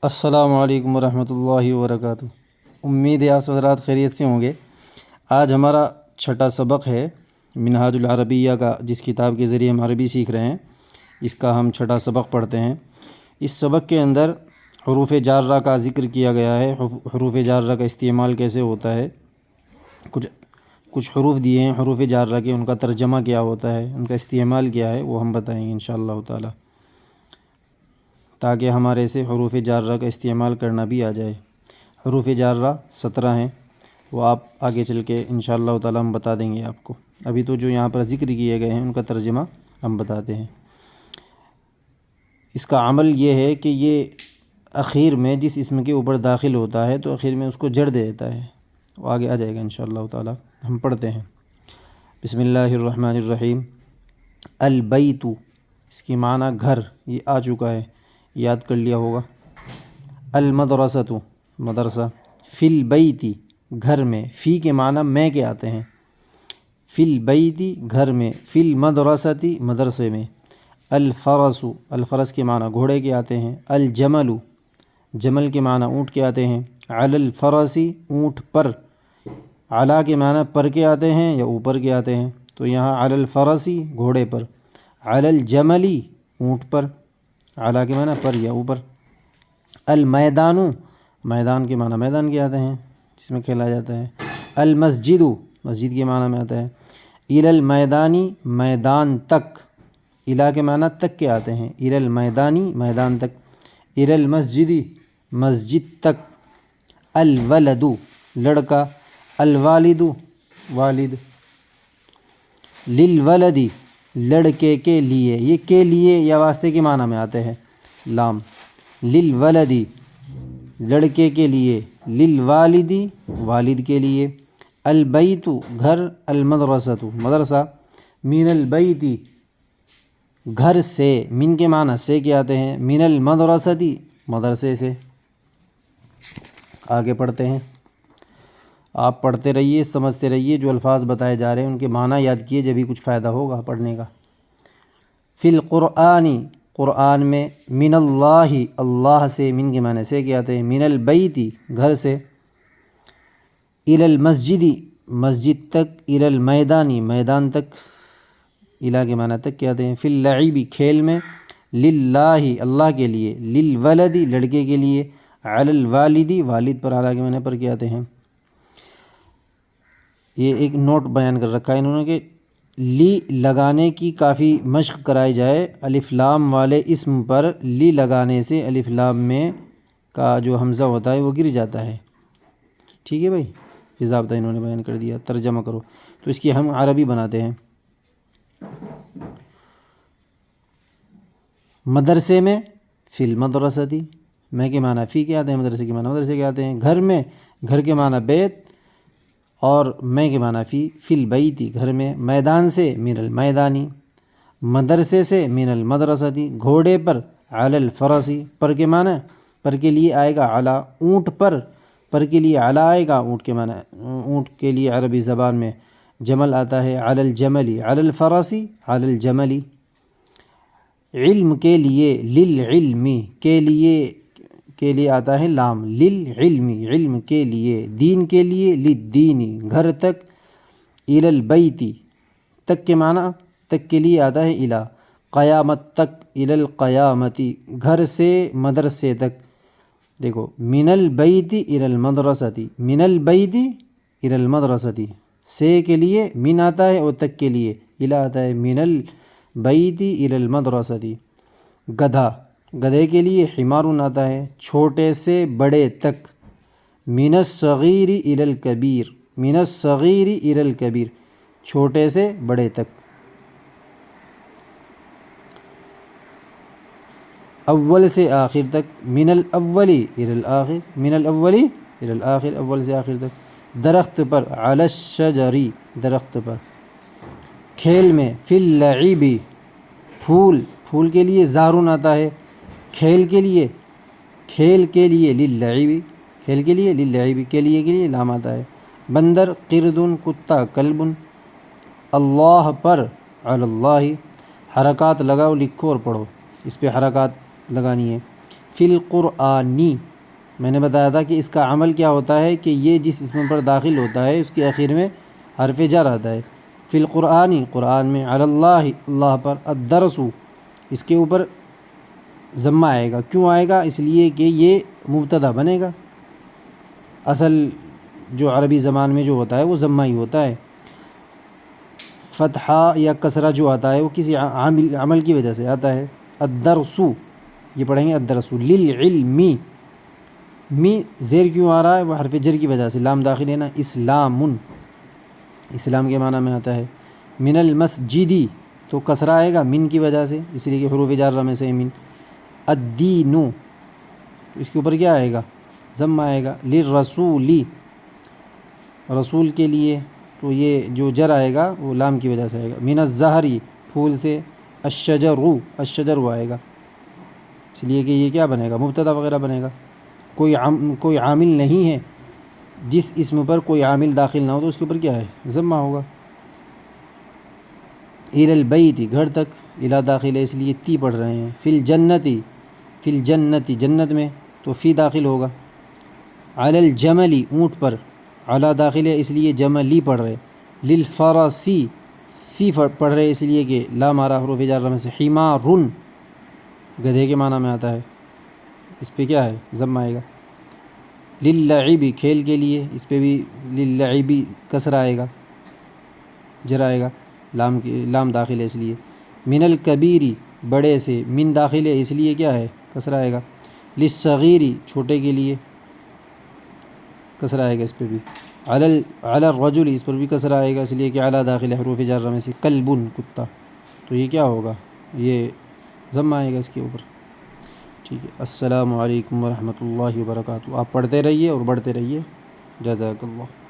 السلام علیکم ورحمۃ اللہ وبرکاتہ۔ امید ہے آپ حضرات خیریت سے ہوں گے۔ آج ہمارا چھٹا سبق ہے منہاج العربیہ کا، جس کتاب کے ذریعے ہم عربی سیکھ رہے ہیں، اس کا ہم چھٹا سبق پڑھتے ہیں۔ اس سبق کے اندر حروف جارہ کا ذکر کیا گیا ہے، حروف جارہ کا استعمال کیسے ہوتا ہے، کچھ حروف دیے ہیں حروف جارہ کے، ان کا ترجمہ کیا ہوتا ہے، ان کا استعمال کیا ہے، وہ ہم بتائیں گے انشاءاللہ تعالی، تاکہ ہمارے سے حروف جارہ کا استعمال کرنا بھی آ جائے۔ حروف جارہ 17 ہیں، وہ آپ آگے چل کے انشاءاللہ تعالی ہم بتا دیں گے آپ کو۔ ابھی تو جو یہاں پر ذکر کیے گئے ہیں ان کا ترجمہ ہم بتاتے ہیں۔ اس کا عمل یہ ہے کہ یہ اخیر میں جس اسم کے اوپر داخل ہوتا ہے تو اخیر میں اس کو جڑ دے دیتا ہے، وہ آگے آ جائے گا انشاءاللہ تعالی۔ ہم پڑھتے ہیں، بسم اللہ الرحمن الرحیم۔ البیت، اس کی معنی گھر، یہ آ چکا ہے، یاد کر لیا ہوگا۔ المدرسۃ، مدرسہ۔ فی البیت، گھر میں۔ فی کے معنی میں کے آتے ہیں۔ فی البیت، گھر میں۔ فی المدرسۃ، مدرسے میں۔ الفرس، الفرس کے معنی گھوڑے کے آتے ہیں۔ الجمل، جمل کے معنی اونٹ کے آتے ہیں۔ علی الفرس، اونٹ پر۔ علی کے معنی پر کے آتے ہیں یا اوپر کے آتے ہیں، تو یہاں علی الفرس، گھوڑے پر۔ علی الجمل، اونٹ پر۔ علی کے معنی پر یا اوپر۔ المیدان، میدان کے معنی میدان کے آتے ہیں جس میں کھیلا جاتا ہے۔ المسجد، مسجد کے معنی میں آتا ہے۔ الی المیدانی، میدان تک۔ الی کے معنی تک کے آتے ہیں۔ الی المیدانی، میدان تک۔ الی المسجد، مسجد تک۔ الولد، لڑکا۔ الوالد، والد۔ للولد، لڑکے کے لیے، یہ کے لیے یا واسطے کے معنی میں آتے ہیں، لام۔ للولد، لڑکے کے لیے۔ للوالد، والد کے لیے۔ البیت، گھر۔ المدرسۃ، مدرسہ۔ من البیت، گھر سے۔ من کے معنی سے کے آتے ہیں۔ من المدرسۃ، مدرسے سے۔ آگے پڑھتے ہیں، آپ پڑھتے رہیے، سمجھتے رہیے، جو الفاظ بتائے جا رہے ہیں ان کے معنی یاد کیے، جبھی کچھ فائدہ ہوگا پڑھنے کا۔ فی القرآن، قرآن میں۔ من اللہ، اللہ سے۔ من کے معنی سے کے آتے ہیں۔ من البیت، گھر سے۔ الی المسجد، مسجد تک۔ الی المیدان، میدان تک۔ الی کے معنی تک کے آتے ہیں۔ فی اللعب، کھیل میں۔ للہ، اللہ کے لیے۔ للولد، لڑکے کے لیے۔ علی الوالد، والد پر۔ علی کے معنی پر کے آتے ہیں۔ یہ ایک نوٹ بیان کر رکھا ہے انہوں نے کہ لی لگانے کی کافی مشق کرائی جائے۔ الف لام والے اسم پر لی لگانے سے الف لام میں کا جو حمزہ ہوتا ہے وہ گر جاتا ہے۔ ٹھیک ہے بھائی، یہ ضابطہ انہوں نے بیان کر دیا۔ ترجمہ کرو تو اس کی ہم عربی بناتے ہیں۔ مدرسے میں۔ فی المدرسۃ، میں کے معنی فی کے آتے ہیں، مدرسے کے معنی مدرسے کے آتے ہیں۔ گھر میں، گھر کے معنی بیت، اور میں کے معنی فی۔ فی البیت، گھر میں۔ میدان سے۔ من المیدانی، مدرسے سے۔ من المدرسۃ، گھوڑے پر۔ علی الفرس، پر کے معنی پر کے لیے آئے گا علی، اونٹ پر۔ پر کے لیے علی آئے گا، اونٹ کے معنی اونٹ کے لیے عربی زبان میں جمل آتا ہے علی الجمل۔ علی الفرس، علی الجمل۔ علم کے لیے۔ للعلم، کے لیے آتا ہے لام۔ للعلم، علم کے لیے۔ دین کے لیے۔ للدین، گھر تک۔ الی البیت، تک کے معنی تک کے لیے آتا ہے الی۔ قیامت تک۔ الی القیامت، گھر سے مدرسے تک۔ دیکھو، من البیت الی المدرسۃ، من البیت الی المدرسۃ، سے کے لیے من آتا ہے اور تک کے لیے الی آتا ہے۔ من البیت الی المدرسۃ۔ گدھا، گدھے کے لیے حمار آتا ہے۔ چھوٹے سے بڑے تک۔ من الصغیر الی الکبیر، من الصغیر الی الکبیر، چھوٹے سے بڑے تک۔ اول سے آخر تک۔ من الاول الی الآخر، من الاول الی الآخر، اول سے آخر تک۔ درخت پر۔ علی الشجر، درخت پر۔ کھیل میں۔ فی اللعب، پھول، پھول کے لیے زارون آتا ہے۔ کھیل کے لیے، کھیل کے لیے للعب، کھیل کے لیے للعب، کے لیے لام آتا ہے۔ بندر۔ قرد، کتا۔ کلب۔ اللہ پر۔ علی اللہ، حرکات لگاؤ، لکھو اور پڑھو، اس پہ حرکات لگانی ہے۔ فی القرآنی، میں نے بتایا تھا کہ اس کا عمل کیا ہوتا ہے کہ یہ جس اسم پر داخل ہوتا ہے اس کے آخر میں حرف جر آتا ہے. فی القرآنی، قرآن میں، علی اللہ، اللہ پر، الدرس، اس کے اوپر ضمہ آئے گا. کیوں آئے گا؟ اس لیے کہ یہ مبتدا بنے گا. اصل جو عربی زبان میں جو ہوتا ہے وہ ضمہ ہی ہوتا ہے. فتحہ یا کسرہ جو آتا ہے وہ کسی عمل کی وجہ سے آتا ہے. الدرس، یہ پڑھیں گے الدرس. للعلمی، می زیر کیوں آ رہا ہے؟ وہ حرف جر کی وجہ سے، لام داخل ہے نا. اسلام، اسلام کے معنی میں آتا ہے. من المسجدی، تو کسرہ آئے گا من کی وجہ سے، اس لیے کہ حروف جارہ میں سے من. الدین، اس کے اوپر کیا آئے گا؟ ضم آئے گا. للرسولی، رسول کے لیے، تو یہ جو جر آئے گا وہ لام کی وجہ سے آئے گا. من الزہری، پھول سے. الشجر، الشجر وہ آئے گا، اس لیے کہ یہ کیا بنے گا؟ مبتدا وغیرہ بنے گا. کوئی عامل نہیں ہے، جس اسم پر کوئی عامل داخل نہ ہو تو اس کے اوپر کیا ہے؟ ضمہ ہوگا. الی البیت، گھر تک. الی داخل ہے اس لیے تی پڑھ رہے ہیں. فی الجنتی، فی الجنتی، جنت میں، تو فی داخل ہوگا. علی الجملی، اونٹ پر. علی داخل ہے اس لیے جملی پڑھ رہے. للفرسی، سی پڑھ رہے اس لیے کہ لام آ رہا حروف جارہ میں سے. حمارن، گدھے کے معنی میں آتا ہے، اس پہ کیا ہے؟ ضم آئے گا. للعب، کھیل کے لیے، اس پہ بھی للعب کسر آئے گا، جر آئے گا، لام داخل ہے اس لیے. من الکبیری، بڑے سے. من داخل ہے اس لیے کیا ہے؟ کسر آئے گا. للصغیری، چھوٹے کے لیے، کسر آئے گا اس پہ بھی. علی الرجل، اس پر بھی کسر آئے گا اس لیے کہ علی داخل ہے حروف جارہ میں سے. کلب، کتا، تو یہ کیا ہوگا؟ یہ ضم آئے گا اس کے اوپر. ٹھیک ہے. السلام علیکم ورحمۃ اللہ وبرکاتہ. آپ پڑھتے رہیے اور بڑھتے رہیے. جزاک اللہ.